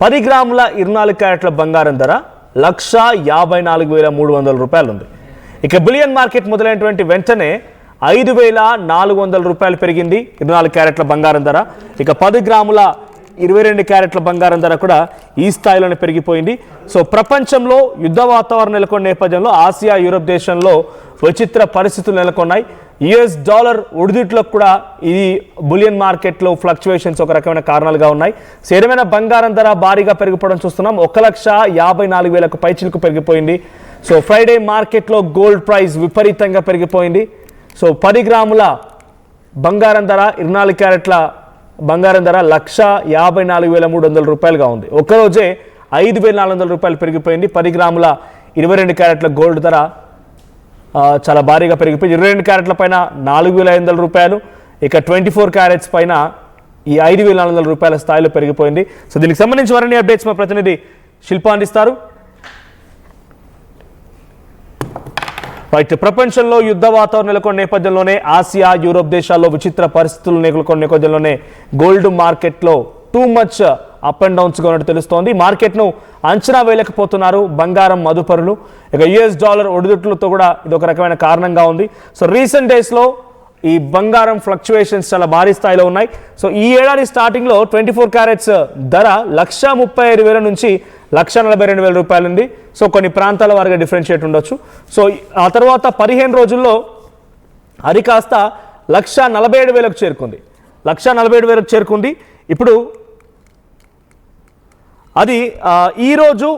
10 గ్రాముల 24 క్యారెట్ల బంగారం ధర 1,54,300 రూపాయలు ఉంది. ఇక బులియన్ మార్కెట్ మొదలైనటువంటి వెంటనే 5,400 రూపాయలు పెరిగింది 24 క్యారెట్ల బంగారం ధర. ఇక 10 గ్రాముల 22 క్యారెట్ల బంగారం ధర కూడా ఈ స్థాయిలోనే పెరిగిపోయింది. సో ప్రపంచంలో యుద్ధ వాతావరణం నెలకొన్న నేపథ్యంలో ఆసియా, యూరోప్ దేశంలో విచిత్ర పరిస్థితులు నెలకొన్నాయి. యుఎస్ డాలర్ ఒడిదుట్లకు కూడా ఈ బులియన్ మార్కెట్లో ఫ్లక్చువేషన్స్ ఒక రకమైన కారణాలుగా ఉన్నాయి. స్థిరమైన బంగారం ధర భారీగా పెరిగిపోవడం చూస్తున్నాం. 1,54,000కు పైచిలకు పెరిగిపోయింది. సో ఫ్రైడే మార్కెట్లో గోల్డ్ ప్రైస్ విపరీతంగా పెరిగిపోయింది. సో 10 గ్రాముల బంగారం ధర 24 క్యారెట్ల బంగారం ధర 1,54,300 రూపాయలుగా ఉంది. ఒక్కరోజే 5,400 రూపాయలు పెరిగిపోయింది. 10 గ్రాముల 22 క్యారెట్ల గోల్డ్ ధర చాలా భారీగా పెరిగిపోయింది. 22 క్యారెట్ల పైన 4,500 రూపాయలు, ఇక 24 క్యారెట్స్ పైన ఈ 5,400 రూపాయల స్థాయిలో పెరిగిపోయింది. సో దీనికి సంబంధించి మరిన్ని అప్డేట్స్ మా ప్రతినిధి శిల్ప అందిస్తారు. రైట్, ప్రపంచంలో యుద్ధ వాతావరణం నెలకొన్న నేపథ్యంలోనే ఆసియా, యూరోప్ దేశాల్లో విచిత్ర పరిస్థితులు నెలకొన్న నేపథ్యంలోనే గోల్డ్ మార్కెట్లో టూ మచ్ అప్ అండ్ డౌన్స్గా ఉన్నట్టు తెలుస్తోంది. మార్కెట్ను అంచనా వేయలేకపోతున్నారు బంగారం మదుపరులు. ఇక యుఎస్ డాలర్ ఒడిదుట్లతో కూడా ఇది ఒక రకమైన కారణంగా ఉంది. సో రీసెంట్ డేస్లో ఈ బంగారం ఫ్లక్చువేషన్స్ చాలా భారీ స్థాయిలో ఉన్నాయి. సో ఈ ఏడాది స్టార్టింగ్లో 24 క్యారెట్స్ ధర 1,35,000 నుంచి 1,42,000 రూపాయలు ఉంది. సో కొన్ని ప్రాంతాల వారిగా డిఫరెన్షియేట్ ఉండొచ్చు. సో ఆ తర్వాత 15 రోజుల్లో అది కాస్త 1,47,000కు చేరుకుంది. 1,47,000కు చేరుకుంది. ఇప్పుడు అది ఈరోజు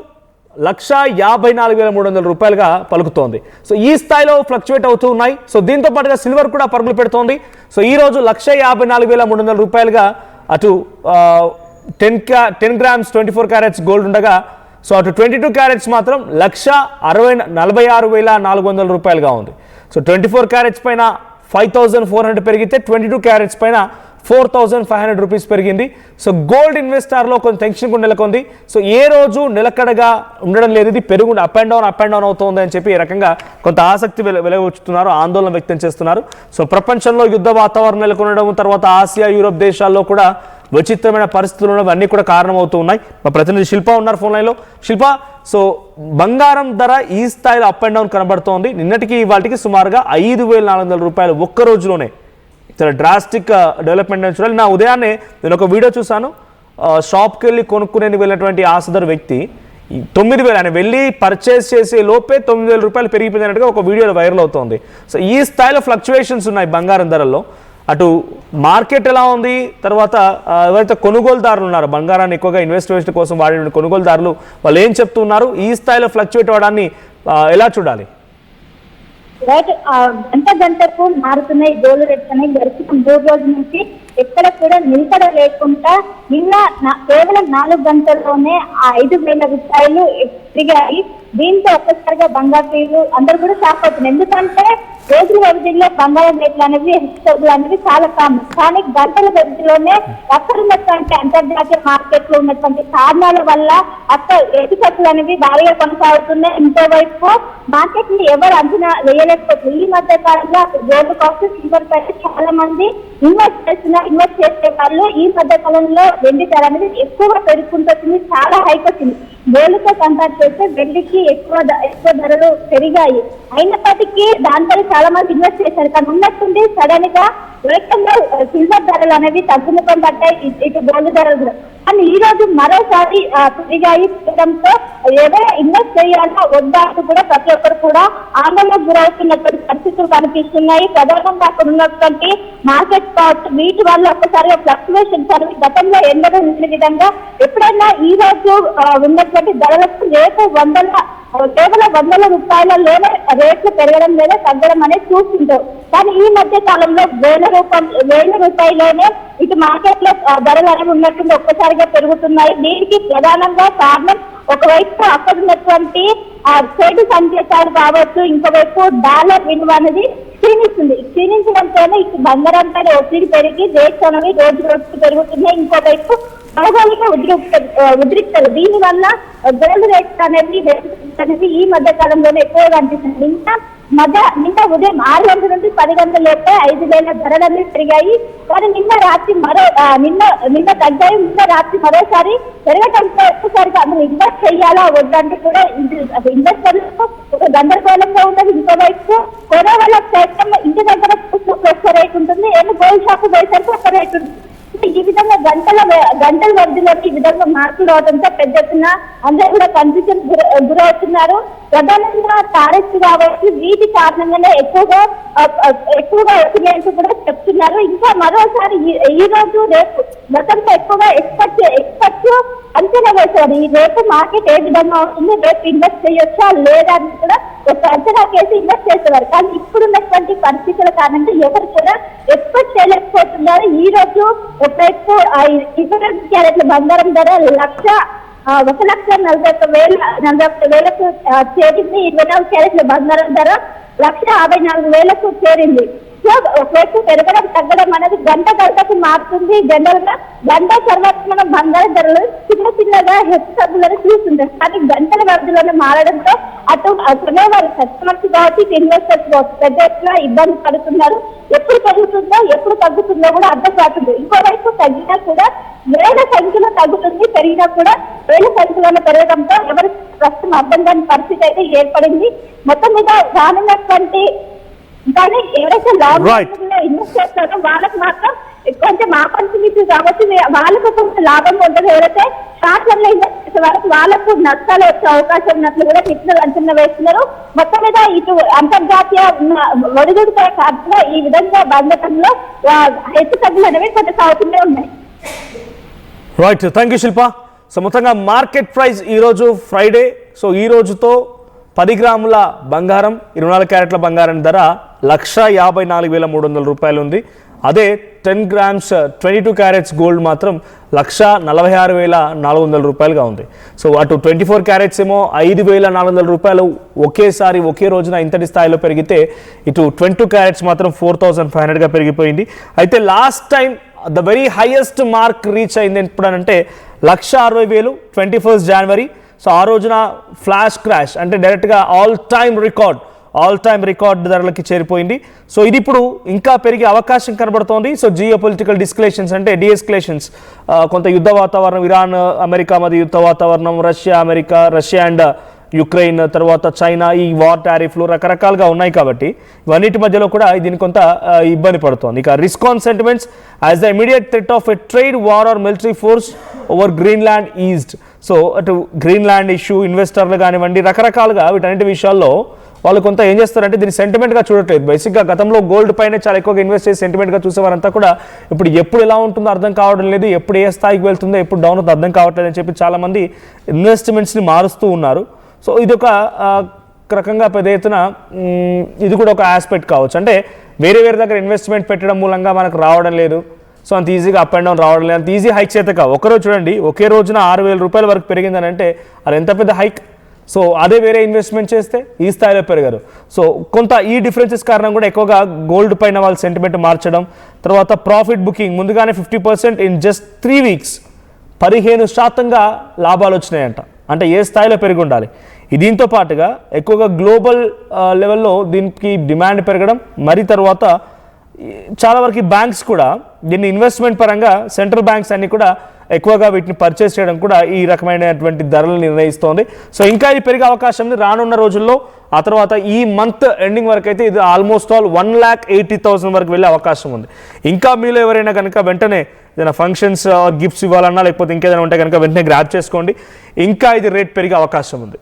1,54,300 రూపాయలుగా పలుకుతోంది. సో ఈ స్థాయిలో ఫ్లక్చువేట్ అవుతూ ఉన్నాయి. సో దీంతో పాటుగా సిల్వర్ కూడా పరుగులు పెడుతోంది. సో ఈరోజు 1,54,300 రూపాయలుగా అటు 10 గ్రామ్స్ 24 క్యారెట్స్ గోల్డ్ ఉండగా, సో అటు 22 క్యారెట్స్ మాత్రం 1,46,400 రూపాయలుగా ఉంది. సో 24 క్యారెట్స్ పైన 5,400 పెరిగితే 22 క్యారెట్స్ పైన 4,500 రూపీస్ పెరిగింది. సో గోల్డ్ ఇన్వెస్టర్లో కొంచెం టెన్షన్ కూడా నెలకొంది. సో ఏ రోజు నిలకడగా ఉండడం లేదు, ఇది పెరుగు అప్ అండ్ డౌన్ అవుతుంది అని చెప్పి ఈ రకంగా కొంత ఆసక్తి వెలువచ్చుతున్నారు, ఆందోళన వ్యక్తం చేస్తున్నారు. సో ప్రపంచంలో యుద్ధ వాతావరణం నెలకొనడం, తర్వాత ఆసియా, యూరోప్ దేశాల్లో కూడా విచిత్రమైన పరిస్థితులు ఉండడం అన్నీ కూడా కారణమవుతూ ఉన్నాయి. మా ప్రతినిధి శిల్ప ఉన్నారు ఫోన్ లైన్లో. శిల్ప, సో బంగారం ధర ఈ స్థాయిలో అప్ అండ్ డౌన్ కనబడుతోంది. నిన్నటికి ఇవాళకి సుమారుగా 5,400 రూపాయలు ఒక్క రోజులోనే చాలా డ్రాస్టిక్ డెవలప్మెంట్ అని చూడాలి. నా ఉదయాన్నే నేను ఒక వీడియో చూశాను. షాప్కి వెళ్ళి కొనుక్కునేది వెళ్ళినటువంటి ఆ సదరు వ్యక్తి 9,000 ఆయన వెళ్ళి పర్చేస్ చేసే లోపే 9,000 రూపాయలు పెరిగిపోయినట్టుగా ఒక వీడియోలో వైరల్ అవుతోంది. సో ఈ స్థాయిలో ఫ్లక్చువేషన్స్ ఉన్నాయి బంగారం ధరల్లో. అటు మార్కెట్ ఎలా ఉంది, తర్వాత ఎవరైతే కొనుగోలుదారులు ఉన్నారో బంగారాన్ని ఎక్కువగా ఇన్వెస్ట్మెంట్ కోసం వాడే కొనుగోలుదారులు వాళ్ళు ఏం చెప్తున్నారు, ఈ స్థాయిలో ఫ్లక్చువేట్ అవ్వడాన్ని ఎలా చూడాలి? గంటకు మారుతున్నాయి గోల్డ్ రేట్స్ అనేవి. గడిచిన 3 రోజుల నుంచి ఎక్కడ కూడా నిలకడ లేకుండా నిన్న కేవలం 4 గంటల్లోనే 5,000 రూపాయలు పెరిగాయి. దీంతో ఒక్కసారిగా బంగారు అందరూ కూడా షాక్ అవుతున్నారు. ఎందుకంటే రోజుల వ్యవధిలో బంగారం రేట్లు అనేవి హెచ్చుతగ్గులు అనేవి చాలా కామన్. కానీ గంటల వ్యవధిలోనే అక్కడ ఉన్నటువంటి అంతర్జాతీయ మార్కెట్ లో ఉన్నటువంటి కారణాల వల్ల అక్కడ హెచ్చుతగ్గులు అనేవి భారీగా కొనసాగుతున్నాయి. ఇంకోవైపు మార్కెట్ ని ఎవరు అంచనా వేయలేకపోతుంది. ఈ మధ్య కాలంలో గోల్డ్ కాస్ట్, సిల్వర్ పైన చాలా మంది ఇన్వెస్ట్ చేసే వాళ్ళు ఈ మధ్య కాలంలో వెండి ధర అనేది ఎక్కువగా పెరుగుకుంటుంది, చాలా హైక్ వచ్చింది. గోల్డ్ తో కంపేర్ చేస్తే వెండికి ఎక్కువ ధరలు పెరిగాయి. అయినప్పటికీ దాంతో చాలా మంది ఇన్వెస్ట్ చేశారు. కానీ ఉన్నట్టుండి సడన్ గా ఏకంగా సిల్వర్ ధరలు అనేవి తగ్గుముఖం పడ్డాయి, ఇటు గోల్డ్ ధరలు కూడా. కానీ ఈ రోజు మరోసారి పెరిగాయి. పెరగడంతో ఎవరైనా ఇన్వెస్ట్ చేయాలో వద్దా కూడా ప్రతి ఒక్కరు కూడా ఆందోళనకు గురవుతున్నటువంటి పరిస్థితులు కనిపిస్తున్నాయి. ప్రధానంగా అక్కడ ఉన్నటువంటి మార్కెట్ కాస్ట్ వీటి వల్ల ఒక్కసారిగా ఫ్లక్చువేషన్స్ అనేవి గతంలో ఎన్నడూ ఉన్న విధంగా ఎప్పుడైనా ఈ రోజు ఉన్నటువంటి ధరలకు రేపు కేవలం 100 రూపాయలలోనే రేట్లు పెరగడం లేదా తగ్గడం అనేది చూస్తుంటారు. కానీ ఈ మధ్య కాలంలో 1,000 రూపాయలోనే ఇటు మార్కెట్ లో ధరలు అనేవి ఉన్నట్టు ఒక్కసారిగా పెరుగుతున్నాయి. దీనికి ప్రధానంగా కారణం ఒకవైపు అక్కడ ఉన్నటువంటి చేటు సంకేతాలు కావచ్చు, ఇంకోవైపు డాలర్ విలువ అనేది క్షీణించడంతోనే ఇటు బంగారం పైన ఒత్తిడి పెరిగి రేట్స్ అనేవి రోజు రోజుకు పెరుగుతున్నాయి. ఇంకోవైపు భౌగోళిక ఉద్రిక్తలు దీని వల్ల గోల్డ్ రేట్స్ అనేది ఈ మధ్య కాలంలోనే ఎక్కువగా అనిపిస్తుంది. నిన్న ఉదయం 6 గంటల నుండి 10 గంటల లోపే 5,000 ధరలన్నీ పెరిగాయి. కానీ నిన్న రాత్రి తగ్గాయి. నిన్న రాత్రి మరోసారి పెరగటంతో ఒక్కసారిగా అందులో ఇన్వెస్ట్ చేయాలా వద్దంటే కూడా ఇన్వెస్టర్లకు ఒక గందరగోళంగా ఉంటుంది. ఇంకోవైపు కొనే వాళ్ళ ప్రయత్నం ఇంటి దగ్గర ఒక రేట్ ఉంటుంది, ఏమో గోల్డ్ షాప్ పోయేసరికి ఒక రేట్ ఉంటుంది. ఈ విధంగా గంటల వ్యవధిలో ఈ విధంగా మార్పులు రావడంతో పెద్ద ఎత్తున అందరూ కూడా కన్ఫ్యూజన్ గురవుతున్నారు. ప్రధానంగా టారిఫ్ కాబట్టి వీటి కారణంగానే ఎక్కువగా ఒపీనియన్స్ కూడా చెప్తున్నారు. ఇంకా మరోసారి ఈ రోజు రేపు గతంలో ఎక్కువగా ఎక్స్పర్ట్స్ అంచనా వేశారు. ఈ రేపు మార్కెట్ ఏ విధంగా ఉంటుంది, రేపు ఇన్వెస్ట్ చేయొచ్చా లేదా అని కూడా ఒక అంచనా కేసి ఇన్వెస్ట్ చేసేవారు. కానీ ఇప్పుడున్నటువంటి పరిస్థితుల కారణంగా ఎవరు కూడా ఎక్స్పెక్ట్ చేయలేకపోతున్నారు. ఈ రోజు రేపు 20 క్యారెట్ల బంగారం ధర 1,40,41,000కు చేరింది. 24 క్యారెట్ల బంగారం ధర 1,54,000కు చేరింది. సో ఒకవైపు పెరగడం తగ్గడం అనేది గంటకు మారుతుంది. జనరల్ గా గంట తర్వాత మనం బంగారం ధరలు చిన్నగా హెచ్చు తగ్గులను చూస్తుంటాం. కానీ గంటల వ్యవధిలోనే మారడంతో అటు కొనేవాళ్ళు కస్టమర్స్ కావచ్చు, ఇన్వెస్టర్స్ కావచ్చు పెద్ద ఎత్తున ఇబ్బంది పడుతున్నారు. ఎప్పుడు పెరుగుతుందో ఎప్పుడు తగ్గుతుందో కూడా అర్థం కాదు. ఇంకోవైపు తగ్గినా కూడా వేల సంఖ్యలో తగ్గుతుంది, పెరిగినా కూడా వేల సంఖ్యలో పెరగడంతో ఎవరి ప్రస్తుతం అర్థం కాని పరిస్థితి అయితే ఏర్పడింది. మొత్తం మీద రానున్నటువంటి కానీ ఎవరైతే లాంగ్ టర్మ్ లో ఇన్వెస్ట్ చేస్తారో వాళ్ళకి మాత్రం కొంచెం ఆపర్చునిటీ కాబట్టి వాళ్ళకు కొంచెం లాభం ఉంటుంది. ఎవరైతే షార్ట్ టర్మ్ లో ఇన్వెస్ట్ చేసే వాళ్ళకు నష్టాలు వచ్చే అవకాశం ఉన్నట్లు కూడా నిపుణులు అంచనా వేస్తున్నారు. మొత్తం మీద ఇటు అంతర్జాతీయ ఒడిదుడుకుల కారణంగా ఈ విధంగా బంధకంలో హెచ్చు తగ్గులు అనేవి కొనసాగుతూనే ఉన్నాయి. Right, thank you Shilpa. So మొత్తంగా మార్కెట్ ప్రైస్ ఈరోజు ఫ్రైడే, సో ఈ రోజుతో 10 గ్రాముల బంగారం 24 క్యారెట్ల బంగారం ధర 1,54,300 రూపాయలు ఉంది. అదే 10 గ్రామ్స్ 22 క్యారెట్స్ గోల్డ్ మాత్రం 1,46,400 రూపాయలుగా ఉంది. సో అటు 24 క్యారెట్స్ ఏమో 5,400 రూపాయలు ఒకేసారి ఒకే రోజున ఇంతటి స్థాయిలో పెరిగితే, ఇటు 22 క్యారెట్స్ మాత్రం 4,500గా పెరిగిపోయింది. అయితే last time the very highest mark reach అయింది ఎప్పుడనంటే 1,60,000 21 జనవరి. సో ఆ రోజున ఫ్లాష్ క్రాష్ అంటే డైరెక్ట్గా ఆల్ టైమ్ రికార్డ్ ధరలకి చేరిపోయింది. సో ఇది ఇప్పుడు ఇంకా పెరిగే అవకాశం కనబడుతోంది. సో జియో పొలిటికల్ డిఎస్కలేషన్స్ కొంత యుద్ధ వాతావరణం, ఇరాన్ అమెరికా మధ్య యుద్ధ వాతావరణం, రష్యా అండ్ యుక్రెయిన్, తర్వాత చైనా, ఈ వార్ టారిఫ్లు రకరకాలుగా ఉన్నాయి కాబట్టి ఇవన్నిటి మధ్యలో కూడా దీని కొంత ఇబ్బంది పడుతోంది. ఇక risk on sentiments as the immediate threat of a trade war or military force over Greenland eased. So అటు గ్రీన్లాండ్ ఇష్యూ, ఇన్వెస్టర్లు కానివ్వండి, రకరకాలుగా వీటన్నిటి విషయాల్లో వాళ్ళు కొంత ఏం చేస్తారంటే దీన్ని సెంటిమెంట్గా చూడట్లేదు. బేసిక్గా గతంలో గోల్డ్ పైన చాలా ఎక్కువగా ఇన్వెస్ట్ చేసి సెంటిమెంట్గా చూసేవారంతా కూడా ఇప్పుడు ఎప్పుడు ఎలా ఉంటుందో అర్థం కావడం లేదు, ఎప్పుడు ఏ స్థాయికి వెళ్తుందో, ఎప్పుడు డౌన్ అవుతుందో అర్థం కావట్లేదు అని చెప్పి చాలామంది ఇన్వెస్ట్మెంట్స్ని మారుస్తూ ఉన్నారు. సో ఇది ఒక రకంగా పెద్ద ఎత్తున ఇది కూడా ఒక ఆస్పెక్ట్ కావచ్చు. అంటే వేరే దగ్గర ఇన్వెస్ట్మెంట్ పెట్టడం మూలంగా మనకు రావడం లేదు, సో అంత ఈజీగా అప్ అండ్ డౌన్ రావడం లేదు, అంత ఈజీ హైక్స్ అయితే కావు. ఒకరోజు చూడండి, ఒకే రోజున 6,000 రూపాయల వరకు పెరిగిందని అంటే అది ఎంత పెద్ద హైక్. సో అదే వేరే ఇన్వెస్ట్మెంట్ చేస్తే ఈ స్థాయిలో పెరిగారు. సో కొంత ఈ డిఫరెన్సెస్ కారణం కూడా ఎక్కువగా గోల్డ్ పైన వాళ్ళ సెంటిమెంట్ మార్చడం, తర్వాత ప్రాఫిట్ బుకింగ్ ముందుగానే 50% ఇన్ జస్ట్ 3 వీక్స్ 15% లాభాలు వచ్చినాయంట. అంటే ఏ స్థాయిలో పెరిగి ఉండాలి. దీంతో పాటుగా ఎక్కువగా గ్లోబల్ లెవెల్లో దీనికి డిమాండ్ పెరగడం, మరి తర్వాత చాలా వరకు బ్యాంక్స్ కూడా దీన్ని ఇన్వెస్ట్మెంట్ పరంగా సెంట్రల్ బ్యాంక్స్ అన్ని కూడా ఎక్కువగా వీటిని పర్చేస్ చేయడం కూడా ఈ రకమైనటువంటి ధరలు నిర్ణయిస్తోంది. సో ఇంకా ఇది పెరిగే అవకాశం ఉంది రానున్న రోజుల్లో. ఆ తర్వాత ఈ మంత్ ఎండింగ్ వరకు అయితే ఇది ఆల్మోస్ట్ ఆల్ 1,80,000 వరకు వెళ్ళే అవకాశం ఉంది. ఇంకా మీలో ఎవరైనా కనుక వెంటనే ఏదైనా ఫంక్షన్స్ గిఫ్ట్స్ ఇవ్వాలన్నా లేకపోతే ఇంకేదైనా ఉంటే కనుక వెంటనే గ్రాప్ చేసుకోండి. ఇంకా ఇది రేట్ పెరిగే అవకాశం ఉంది.